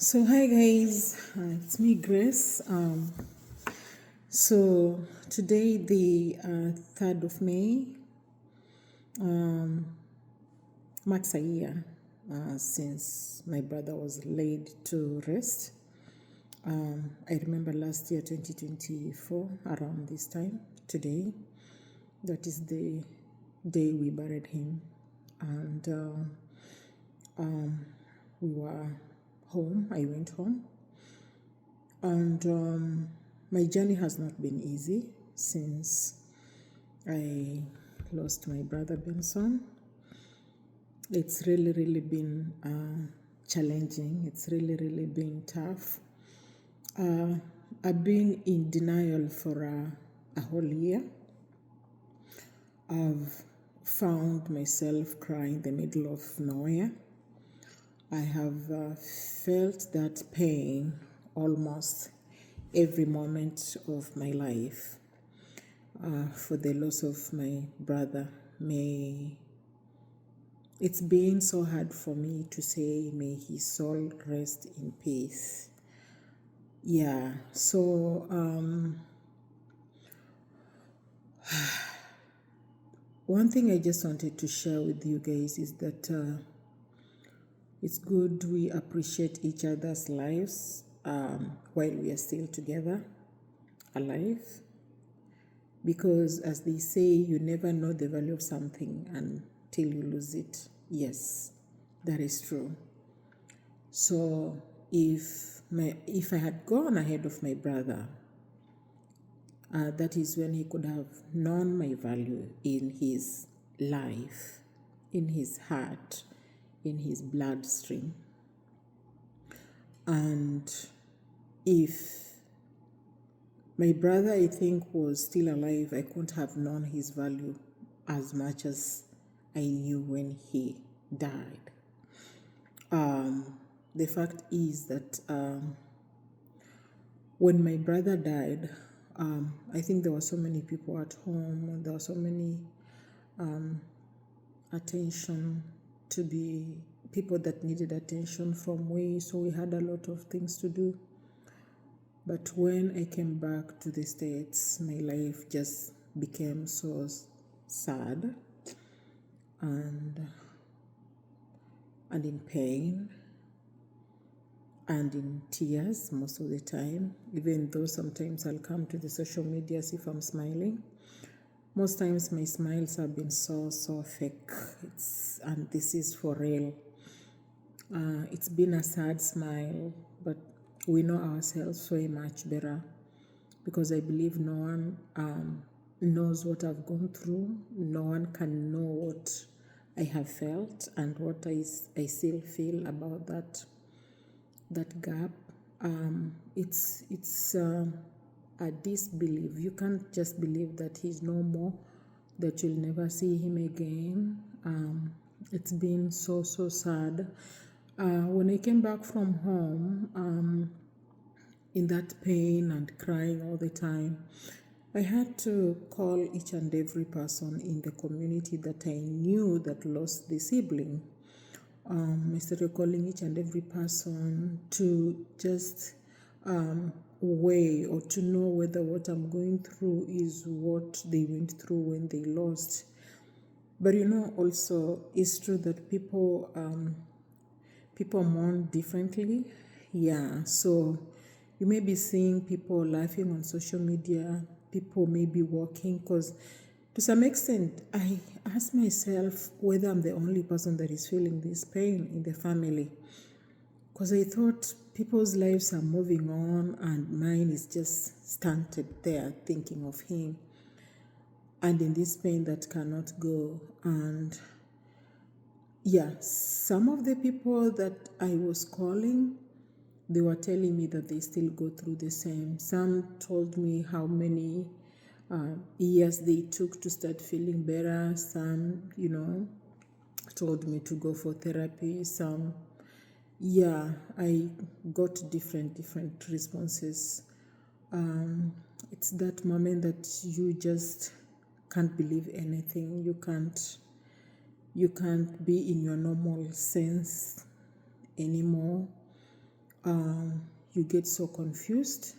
So hi guys, it's me Grace. So today the 3rd of May marks a year since my brother was laid to rest. I remember last year 2024 around this time today, that is the day we buried him, and we were home. I went home. And my journey has not been easy since I lost my brother Benson. It's really been challenging. It's really been tough. I've been in denial for a whole year. I've found myself crying in the middle of nowhere. I have felt that pain almost every moment of my life for the loss of my brother. It's been so hard for me to say, may his soul rest in peace. Yeah, so one thing I just wanted to share with you guys is that it's good we appreciate each other's lives while we are still together, alive. Because as they say, you never know the value of something until you lose it. Yes, that is true. So if I had gone ahead of my brother, that is when he could have known my value in his life, in his heart, in his bloodstream. And if my brother, I think, was still alive, I couldn't have known his value as much as I knew when he died. The fact is that when my brother died, I think there were so many people at home, there were so many attention to be people that needed attention from me, so we had a lot of things to do. But when I came back to the States, my life just became so sad and in pain and in tears most of the time, even though sometimes I'll come to the social media as if I'm smiling. Most times my smiles have been so fake. And this is for real. It's been a sad smile, but we know ourselves so much better, because I believe no one knows what I've gone through. No one can know what I have felt and what I still feel about that gap. It's a disbelief. You can't just believe that he's no more, that you'll never see him again. It's been so sad. When I came back from home, in that pain and crying all the time, I had to call each and every person in the community that I knew that lost the sibling. I started calling each and every person to just weigh or to know whether what I'm going through is what they went through when they lost. But also it's true that people mourn differently. Yeah, so you may be seeing people laughing on social media, people may be walking, because to some extent I ask myself whether I'm the only person that is feeling this pain in the family, because I thought people's lives are moving on and mine is just stunted there thinking of him and in this pain that cannot go. And yeah, some of the people that I was calling, they were telling me that they still go through the same. Some told me how many years they took to start feeling better. Some, told me to go for therapy. Some, I got different responses. It's that moment that you just can't believe anything. You can't be in your normal sense anymore. You get so confused.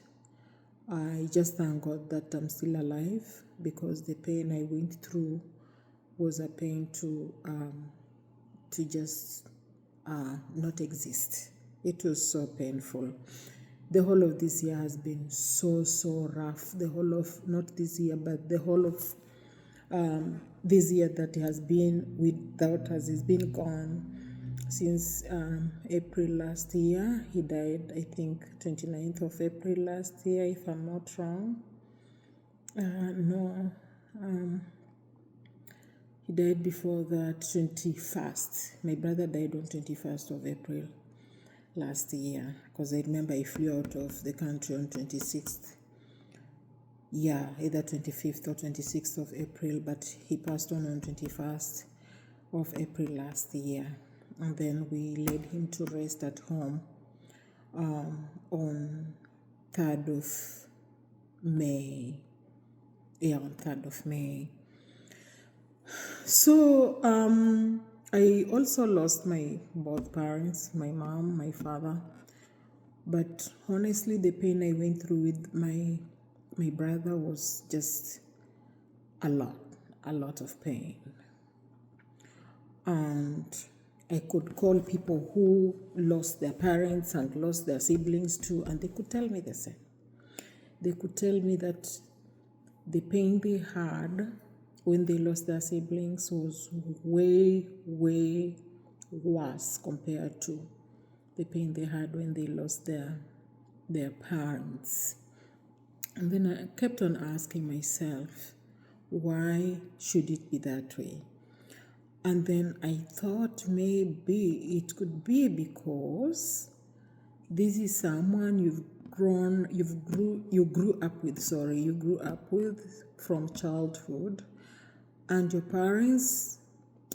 I just thank God that I'm still alive, because the pain I went through was a pain to just not exist. It was so painful. The whole of this year has been so rough. The whole of, not this year, but the whole of this year that has been without us, has been gone since April last year. He died, I think, 29th of April last year, if I'm not wrong. No, he died before that, 21st. My brother died on 21st of April last year, because I remember I flew out of the country on 26th. Yeah, either 25th or 26th of April, but he passed on 21st of April last year. And then we laid him to rest at home on 3rd of May. Yeah, on 3rd of May. So I also lost my both parents, my mom, my father. But honestly, the pain I went through with my brother was just a lot of pain. And I could call people who lost their parents and lost their siblings too, and they could tell me the same. They could tell me that the pain they had when they lost their siblings was way worse compared to the pain they had when they lost their parents. And then I kept on asking myself, why should it be that way? And then I thought maybe it could be because this is someone you grew up with from childhood, and your parents,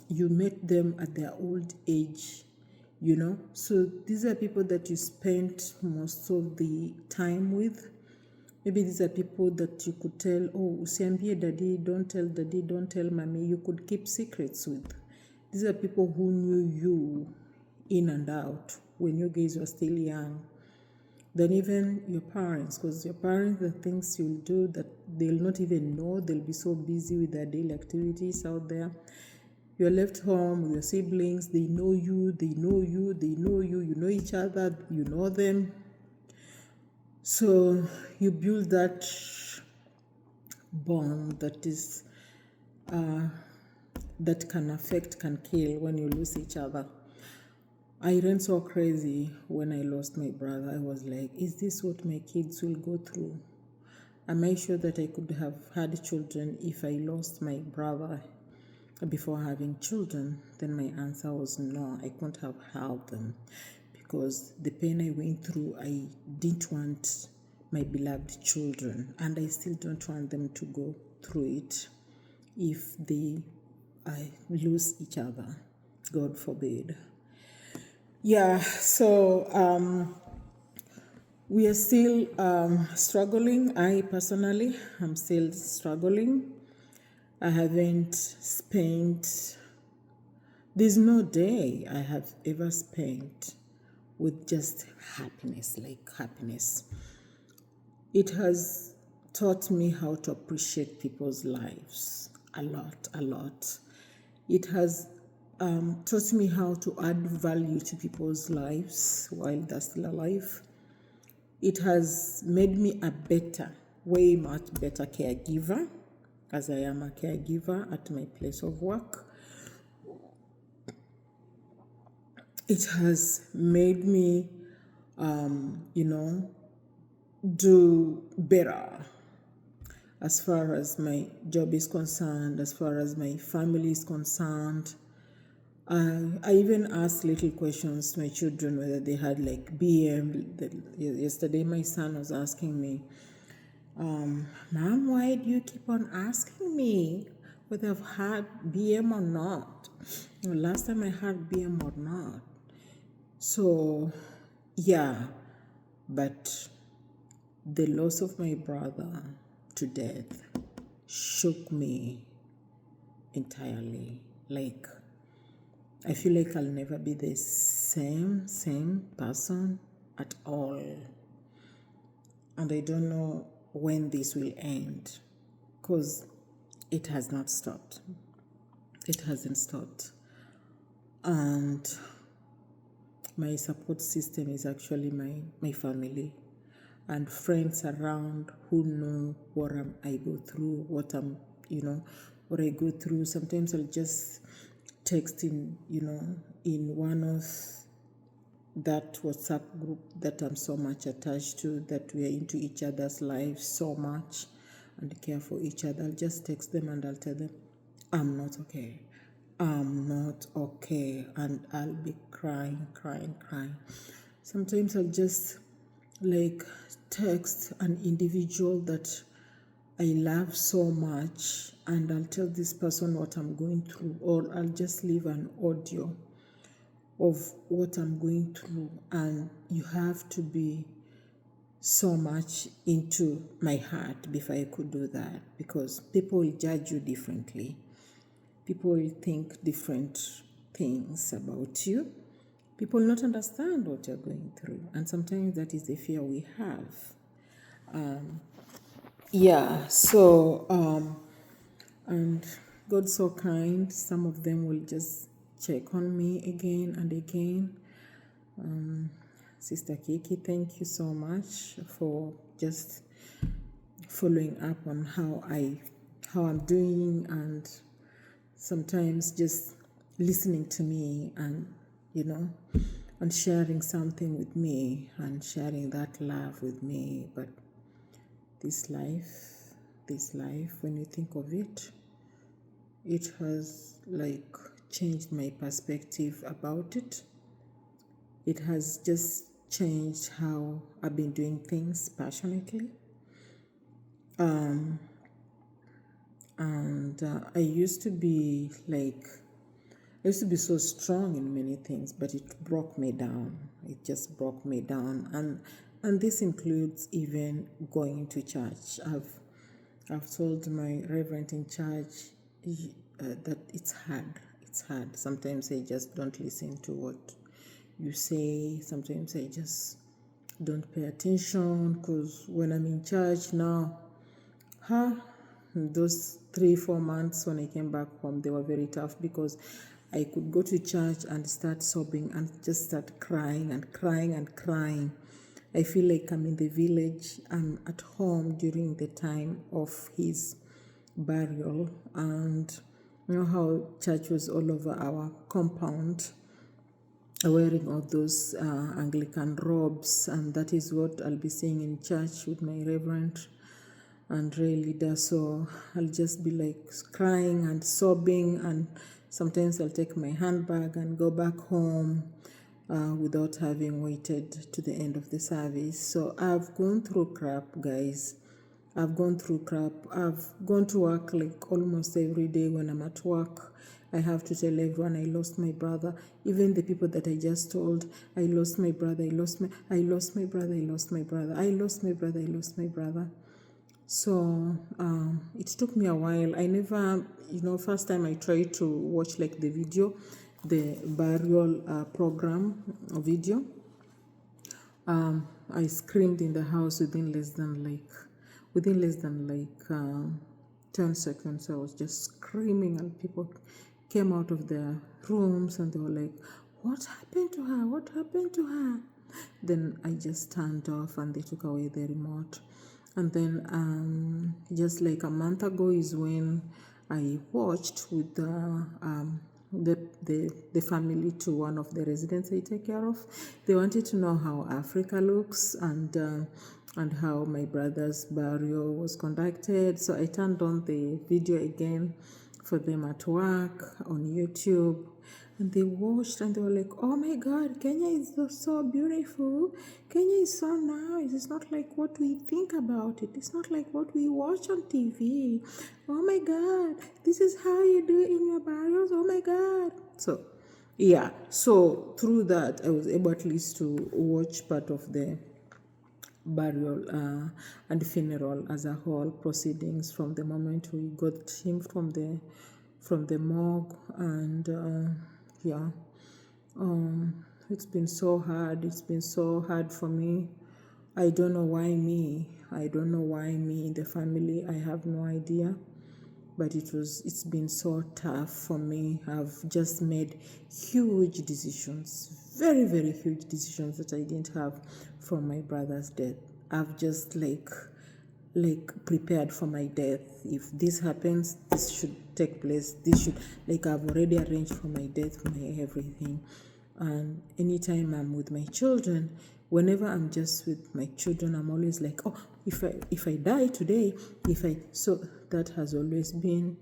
you met them at their old age, So these are people that you spent most of the time with. Maybe these are people that you could tell, oh, usiambie daddy, don't tell mommy. You could keep secrets with. These are people who knew you in and out when you guys were still young. Then even your parents, because your parents, the things you'll do that they'll not even know, they'll be so busy with their daily activities out there. You're left home with your siblings, they know you, you know each other, you know them. So you build that bond that is that can kill when you lose each other. I ran so crazy when I lost my brother. I was like, is this what my kids will go through? Am I sure that I could have had children if I lost my brother before having children? Then my answer was no, I couldn't have had them, because the pain I went through, I didn't want my beloved children, and I still don't want them to go through it if they lose each other, God forbid. Yeah, so we are still struggling. I personally, I'm still struggling. I haven't spent, there's no day I have ever spent with just happiness, like happiness. It has taught me how to appreciate people's lives a lot. It has taught me how to add value to people's lives while they're still alive. It has made me a way much better caregiver, as I am a caregiver at my place of work. It has made me, do better as far as my job is concerned, as far as my family is concerned. I even asked little questions to my children whether they had like BM. Yesterday my son was asking me, Mom, why do you keep on asking me whether I've had BM or not? Last time I had BM or not. So, yeah, but the loss of my brother to death shook me entirely. Like, I feel like I'll never be the same person at all. And I don't know when this will end, because it has not stopped. It hasn't stopped. And my support system is actually my family and friends around who know what I go through, what I go through. Sometimes I'll just text in one of that WhatsApp group that I'm so much attached to, that we are into each other's lives so much and care for each other. I'll just text them and I'll tell them, I'm not okay. I'm not okay. And I'll be crying. Sometimes I'll just text an individual that I love so much and I'll tell this person what I'm going through, or I'll just leave an audio of what I'm going through. And you have to be so much into my heart before I could do that, because people will judge you differently. People will think different things about you. People will not understand what you're going through. And sometimes that is the fear we have. And God's so kind. Some of them will just check on me again and again. Sister Kiki, thank you so much for just following up on how I'm doing, and sometimes just listening to me and and sharing something with me and sharing that love with me. But this life, when you think of it, it has changed my perspective about it. It has just changed how I've been doing things passionately. I used to be so strong in many things, but it broke me down. It just broke me down, and this includes even going to church. I've told my reverend in church that it's hard. It's hard. Sometimes I just don't listen to what you say. Sometimes I just don't pay attention, because when I'm in church now, those 3-4 months when I came back home, they were very tough, because I could go to church and start sobbing and just start crying. I feel like I'm in the village. I'm at home during the time of his burial, and you know how church was all over our compound, wearing all those Anglican robes, and that is what I'll be seeing in church with my reverend and Ray leader. So I'll just be crying and sobbing, and sometimes I'll take my handbag and go back home without having waited to the end of the service. So I've gone through crap, guys. I've gone through crap. I've gone to work almost every day. When I'm at work, I have to tell everyone I lost my brother. Even the people that I just told, I lost my brother. So it took me a while. I never, first time I tried to watch the video, the burial program video, I screamed in the house within less than 10 seconds. I was just screaming, and people came out of their rooms and they were like, what happened to her? Then I just turned off and they took away the remote. And then just a month ago is when I watched with the family to one of the residents I take care of. They wanted to know how Africa looks and how my brother's burial was conducted. So I turned on the video again for them at work on YouTube. And they watched and they were like, oh my God, Kenya is so beautiful. Kenya is so nice. It's not like what we think about it. It's not like what we watch on TV. Oh my God, this is how you do it in your burials. Oh my God. So, yeah. So, through that, I was able at least to watch part of the burial and funeral as a whole proceedings, from the moment we got him from the morgue, and It's been so hard. It's been so hard for me. I don't know why me. I don't know why me in the family. I have no idea. But it's been so tough for me. I've just made huge decisions, very, very huge decisions that I didn't have from my brother's death. I've just like prepared for my death. If this happens, this should take place. This should, like, I've already arranged for my death, my everything. And anytime I'm with my children, whenever I'm just with my children, I'm always like, oh, if I die today, so that has always been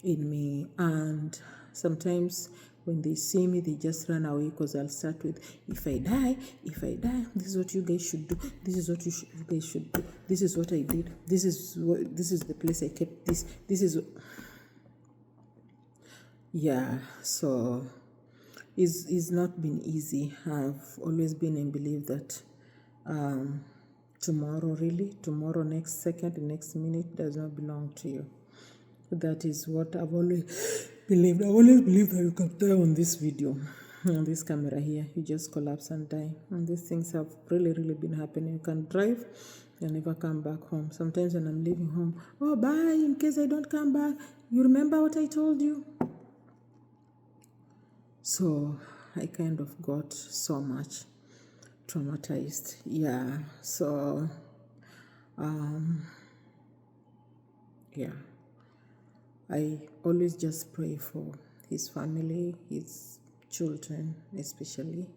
in me. And sometimes when they see me, they just run away, because I'll start with, if I die, this is what you guys should do. This is what you guys should do. This is what I did. This is the place I kept this. This is, yeah. So it's not been easy. I've always been in belief that tomorrow, next second, the next minute does not belong to you. That is what I've always believed. I always believe that you can die on this video, on this camera here. You just collapse and die. And these things have really, really been happening. You can drive and never come back home. Sometimes when I'm leaving home, oh, bye, in case I don't come back. You remember what I told you? So I kind of got so much traumatized. Yeah. So, yeah. I always just pray for his family, his children especially.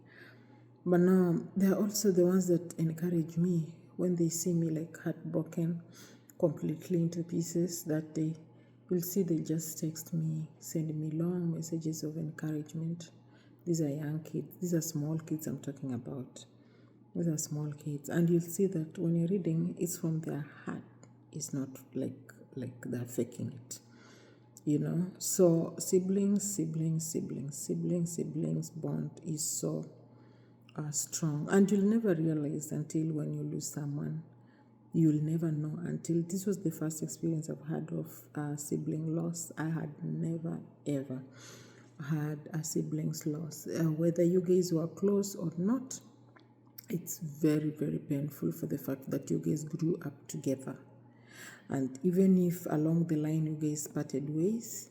But now, there are also the ones that encourage me when they see me like heartbroken, completely into pieces, that they will see they just text me, send me long messages of encouragement. These are young kids. These are small kids I'm talking about. These are small kids. And you'll see that when you're reading, it's from their heart. It's not like they're faking it. So siblings bond is so strong, and you'll never realize until when you lose someone. You'll never know until, this was the first experience I've had of sibling loss. I had never ever had a sibling's loss, whether you guys were close or not. It's very, very painful for the fact that you guys grew up together. And even if along the line you guys parted ways,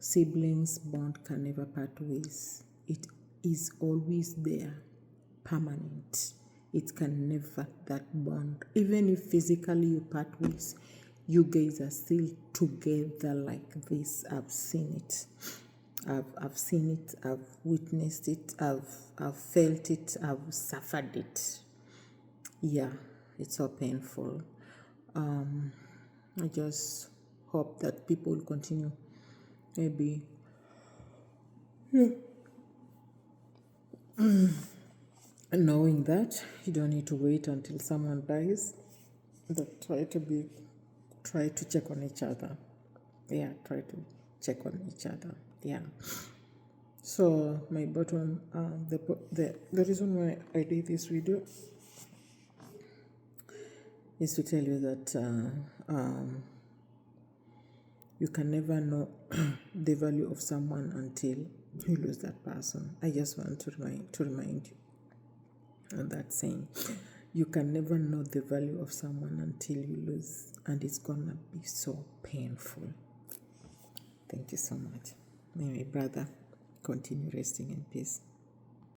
siblings bond can never part ways. It is always there, permanent. It can never, that bond. Even if physically you part ways, you guys are still together like this. I've seen it. I've seen it. I've witnessed it. I've felt it. I've suffered it. Yeah, it's so painful. I just hope that people will continue, maybe, knowing that you don't need to wait until someone dies, but try to check on each other. Yeah, try to check on each other. Yeah. So my bottom, the reason why I did this video is to tell you that you can never know the value of someone until you lose that person. I just want to remind you of that saying. You can never know the value of someone until you lose, and it's gonna be so painful. Thank you so much. May my brother continue resting in peace.